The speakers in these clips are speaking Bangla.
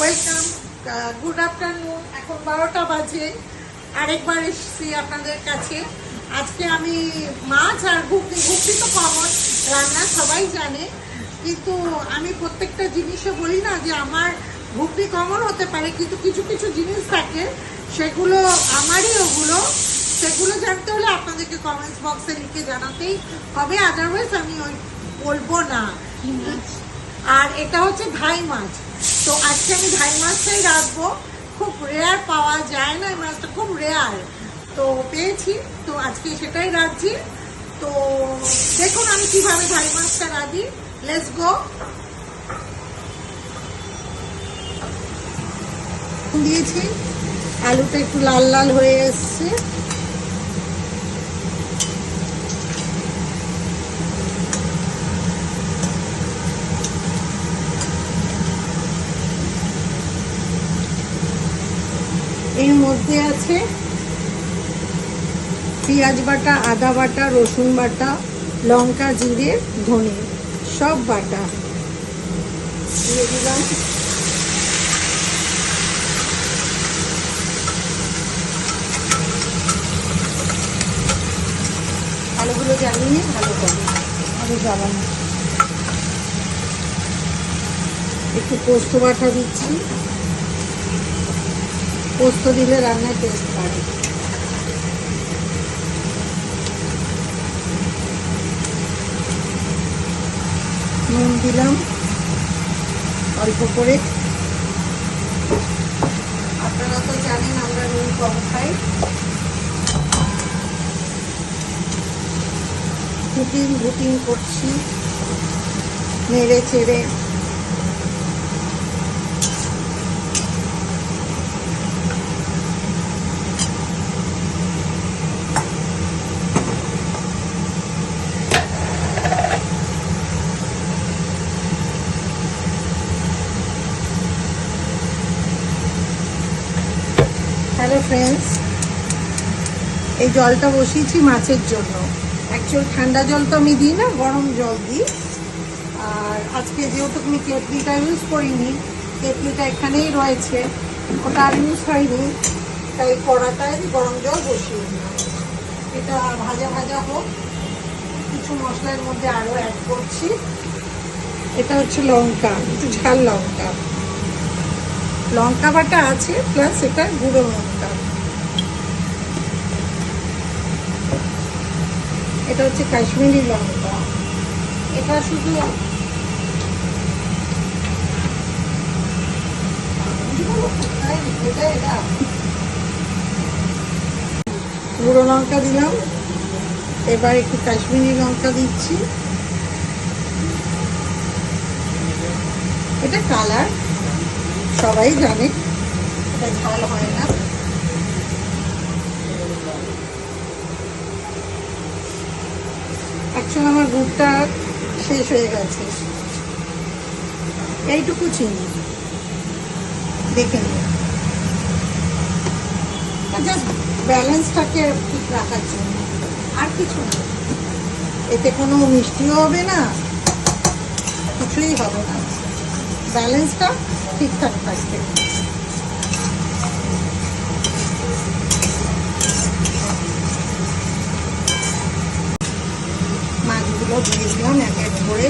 Welcome, good afternoon. এখন 12টা বাজে। আরেকবার এসেছি আপনাদের কাছে। আজকে আমি মাছ আর ঘুগনি তো কমন রান্না, সবাই জানে, কিন্তু আমি প্রত্যেকটা জিনিসে বলি না যে আমার ঘুগনি কমন হতে পারে, কিন্তু কিছু কিছু জিনিস থাকে সেগুলো আমারই, সেগুলো জানতে হলে আপনাদেরকে কমেন্টস বক্সে লিখে জানাতেই হবে, আদারওয়াইজ আমি বলবো না। আর এটা হচ্ছে ধাই মাছ। তো আজকে আমি ধাই মাছটাই রাখবো। খুব রেয়ার পাওয়া যায় না, এই মাছটা খুব রেয়ার, তো পেয়েছি, তো আজকে সেটাই রাখছি। তো দেখুন আমি কিভাবে ধাই মাছটা রাখি। Let's go. দিয়েছি, আলুটা একটু লাল লাল হয়ে এসছে। এর মধ্যে আছে পেঁয়াজ বাটা, আদা বাটা, রসুন বাটা, লঙ্কা, জিরে, ধনে সব বাটা দিয়ে দিলাম। আলুগুলো জ্বালিয়ে ভালো করে আলু জ্বালানো। একটু পোস্ত বাটা দিচ্ছি, পোস্ত দিলে রান্নার টেস্ট বাড়ে। নুন দিলাম অল্প করে, আপনারা তো জানেন আমরা নুন কম খাই। ভুটিং করছি নেড়ে চেড়ে। হ্যালো ফ্রেন্ডস, এই জলটা বসিয়েছি মাছের জন্য। অ্যাকচুয়াল ঠান্ডা জল তো আমি দিই না, গরম জল দিই। আর আজকে যেহেতু আমি কেটলিটা ইউজ করিনি, কেটলিটা এখানেই রয়েছে, ওটা আর ইউজ হয়নি, তাই কড়াটায় গরম জল বসিয়ে দিলাম। এটা ভাজা ভাজা হোক, কিছু মশলার মধ্যে আরও অ্যাড করছি। এটা হচ্ছে লঙ্কা, একটু ঝাল লঙ্কা, লঙ্কা বাটা আছে, প্লাস এটা গুঁড়ো লঙ্কা। এটা হচ্ছে কাশ্মীরি লঙ্কা। এটা শুধু গুঁড়ো লঙ্কা দিলাম, এবার একটু কাশ্মীরি লঙ্কা দিচ্ছি। এটা কালার, সবাই জানে এটা ঝাল হয় না। অ্যাকচুয়ালি আমার গুড়টা শেষ হয়ে গেছে, এইটুকু চিনি দেখে নিন, জাস্ট ব্যালেন্সটাকে ঠিক রাখার জন্য, আর কিছু না। এতে কোনো মিষ্টিও হবে না, কিছুই হবে না, ব্যালেন্সটা ঠিকঠাক থাকবে। মাছগুলো দিয়ে দিলাম এক এক করে।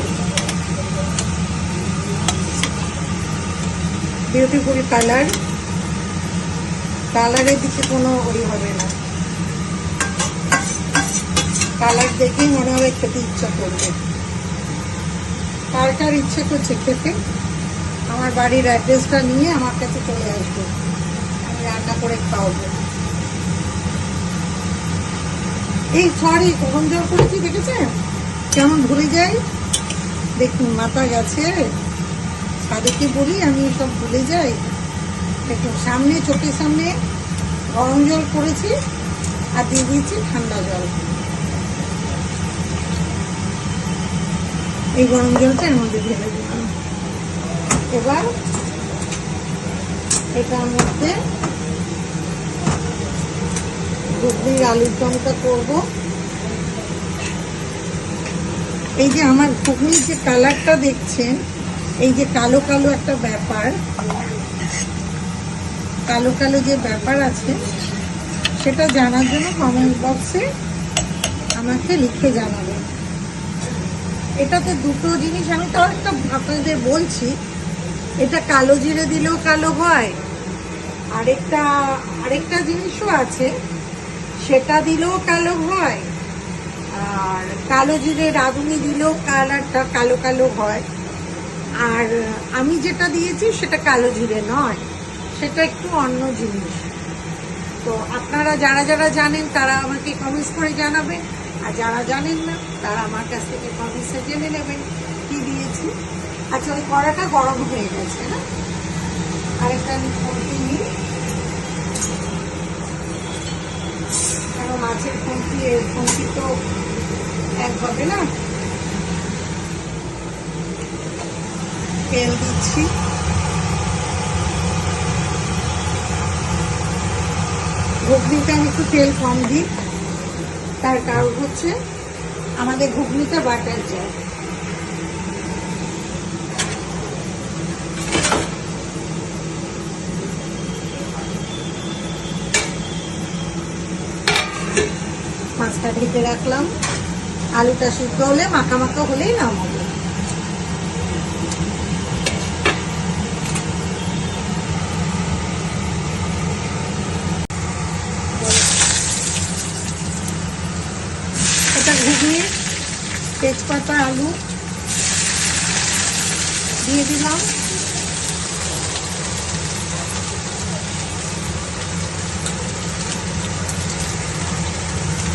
বিউটিফুল কালার, কালারের দিকে কোনো ওই হবে না, কালার দেখেই মনে হবে খেতে ইচ্ছা করবে। কার কার ইচ্ছে করছে খেতে, আমার বাড়ির অ্যাড্রেসটা নিয়ে আমার কাছে চলে আসবে, আমি রান্না করে খাওয়াবো। এই সরি, গরম জল করেছি দেখেছেন কেমন ভুলে যাই, দেখুন মাথা গেছে, সাদেকে বলি আমি সব ভুলে যাই। দেখুন সামনে, চোখের সামনে গরম জল করেছি আর দিয়ে দিয়েছি ঠান্ডা জল। এই গরম জলটা এর মধ্যে ঢেলে দিলাম। এবার এটার মধ্যে ঘুগনির আলুর দমটা করবো। এই যে আমার ঘুগনির যে কালারটা দেখছেন, এই যে কালো কালো একটা ব্যাপার, কালো কালো যে ব্যাপার আছে সেটা জানার জন্য কমেন্ট বক্সে আমাকে লিখে জানাবেন। এটাতে দুটো জিনিস আমি তো একটা আপনাদের বলছি, এটা কালো জিরে দিলেও কালো হয়, আরেকটা জিনিসও আছে সেটা দিলেও কালো হয়, আর কালো জিরে রাঁধুনি দিলেও কালারটা কালো কালো হয়। আর আমি যেটা দিয়েছি সেটা কালো জিরে নয়, সেটা একটু অন্য জিনিস। তো আপনারা যারা যারা জানেন তারা আমাকে কমেন্টস করে জানাবেন, আর যারা জানেন না তারা আমার কাছ থেকে কমেন্টসে জেনে নেবেন কি দিয়েছি। আচ্ছা, ওই কড়াটা গরম হয়ে গেছে না, আরেকটা আমি খুন্তি নিই, কারণ মাছের খুন্তি তো এক হবে না। তেল দিচ্ছি, ঘুগনিতে আমি একটু তেল কম দিই, তার কারণ হচ্ছে আমাদের ঘুগনিটা বাটার যায়। মাছটা ঢেকে রাখলাম, আলুটা সিদ্ধ হলে মাখা মাখা হলেই নামাবো। এটা ঘুগনি, তেজপাতা, আলু দিয়ে দিলাম,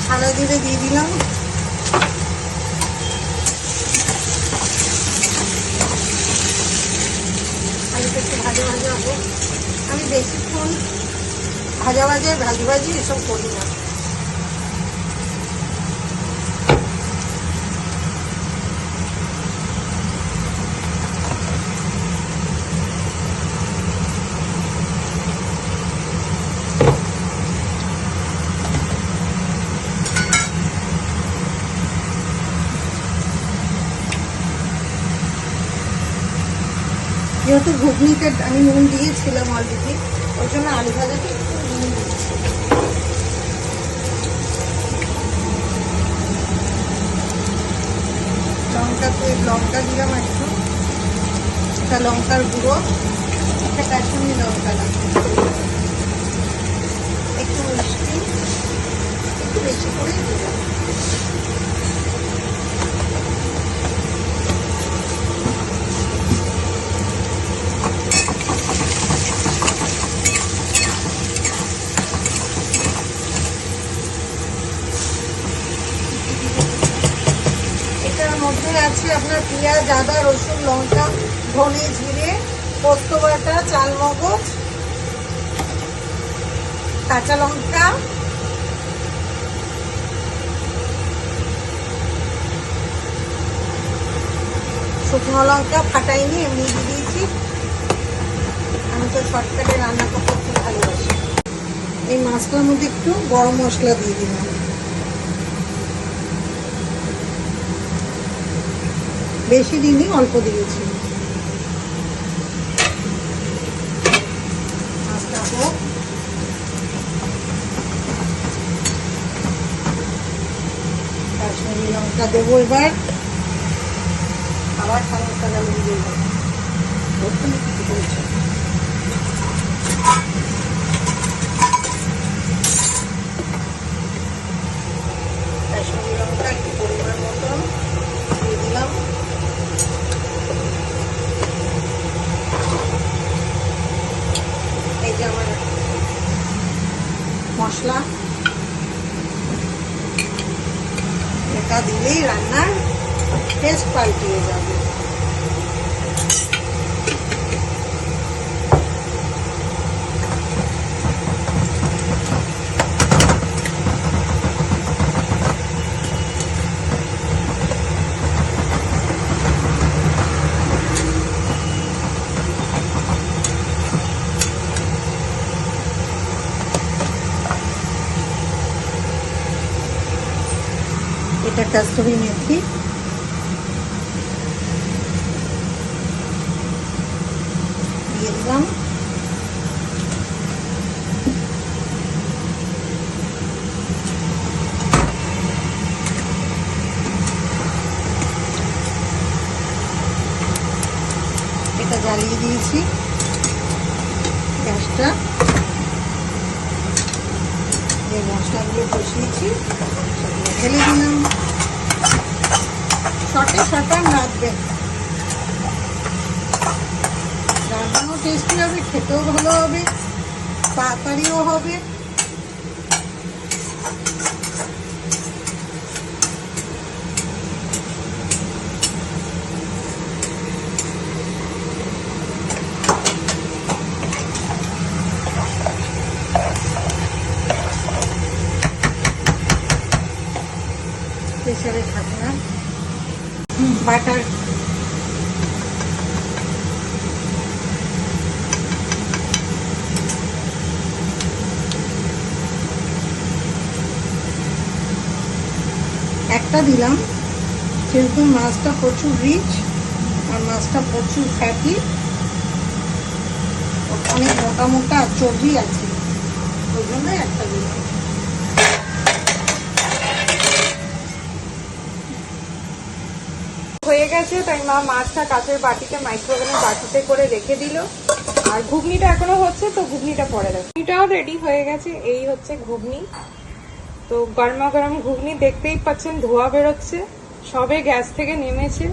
সাদা জিরে দিয়ে দিলাম, আলুটা একটু ভাজা ভাজা হবো। আমি বেশিক্ষণ ভাজা ভাজি এসব করি না। যেহেতু ঘুগনিতে আমি নুন দিয়েছিলাম অলরেডি, ওই জন্য আলু ভাজাটা একটু নুন দিচ্ছি। লঙ্কা দিলাম একটু, একটা লঙ্কার গুঁড়ো, একটা কাশ্মীরি লঙ্কা লাগবে, একটু মিষ্টি, একটু বেশি করে দিলাম। মধ্যে আছে আপনার পেঁয়াজ, আদা, রসুন, লঙ্কা, ধনে, জিরে, পোস্ত বাটা, চাল মগজ, কাঁচা লঙ্কা, শুকনো লঙ্কা ফাটাইনি, এমনি দিয়ে দিয়েছি। আমি তো শর্টকাটে রান্না করতে খুব ভালোবাসি। এই মাছটার মধ্যে একটু গরম মশলা দিয়ে দিলাম, বেশি দিনই অল্প দিয়েছি। মাছটা হোক, কাশ্মীরি লঙ্কা দেবো এবার, আবার খাবার কালার দিয়ে দেবো। কিছু করছে কাশ্মীরি লঙ্কা একটু পরিমাণ মতন দিয়ে দিলাম। এই যে আমার মশলা, এটা দিলেই রান্নার টেস্ট পাল্টিয়ে যাবে। এটা কসুরি মেথি, দিয়ে দিলাম। জ্বালিয়ে দিয়েছি গ্যাসটা। যে মশলাগুলো কষিয়েছি সেগুলো ঢেলে দিলাম। শটে শটে নাড়বেন, রান্নাও টেস্টি হবে, খেতেও ভালো হবে, তাড়াতাড়িও হবে। প্রেসারে ঢাকনা, বাটার একটা দিলাম, যেহেতু মাছটা প্রচুর রিচ আর মাছটা প্রচুর ফ্যাটি, অনেক মোটা মোটা চর্বি আছে, ওই জন্য একটা দিলাম। হয়ে গেছে, তাই মা মাছটা কাঁচের বাটিতে মাইক্রোওভেনের বাটিতে করে রেখে দিল। আর ঘুগনিটা এখনো হচ্ছে, তো ঘুগনিটা পরে দেবো। ঘুগনিটাও রেডি হয়ে গেছে, এই হচ্ছে ঘুগনি। তো গরমা গরম ঘুগনি, দেখতেই পাচ্ছেন ধোয়া বেরোচ্ছে, সবে গ্যাস থেকে নেমেছে।